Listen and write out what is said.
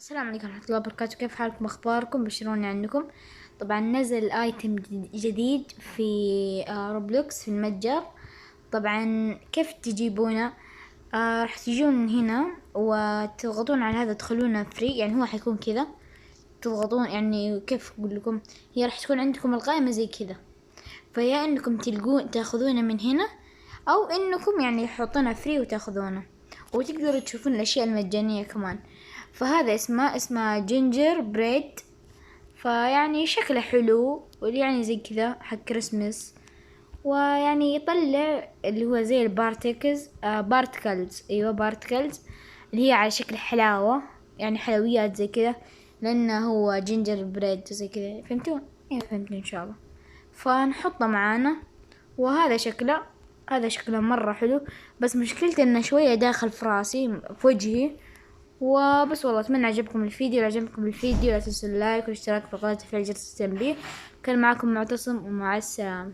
السلام عليكم ورحمة الله وبركاته. كيف حالكم؟ أخباركم؟ بشروني عنكم. طبعا نزل آيتم جديد في روبلوكس في المتجر. طبعا كيف تجيبونه؟ راح تجون هنا وتضغطون على هذا، تدخلونه فري، يعني هو حيكون كذا. تضغطون، يعني كيف أقول لكم، هي راح تكون عندكم القائمة زي كذا، فيا انكم تلقون تاخذونه من هنا، او انكم يعني تحطونه فري وتاخذونه، وتقدروا تشوفون الاشياء المجانية كمان. فهذا اسمه جينجر بريد، فيعني شكله حلو، يعني زي كذا حق كريسمس، ويعني يطلع اللي هو زي البارتكلز، بارتكلز، ايوه بارتكلز، اللي هي على شكل حلاوة، يعني حلويات زي كذا، لانه هو جينجر بريد زي كذا. فهمتون؟ ايه فهمتوا ان شاء الله. فنحطه معانا، وهذا شكله، هذا شكله مرة حلو، بس مشكلته انه شوية داخل في راسي، في وجهي. وبس، والله اتمنى عجبكم الفيديو. لو عجبكم الفيديو لا تنسوا اللايك والاشتراك في القناة وتفعيل جرس التنبيه. كان معكم معتصم، ومع السلامة.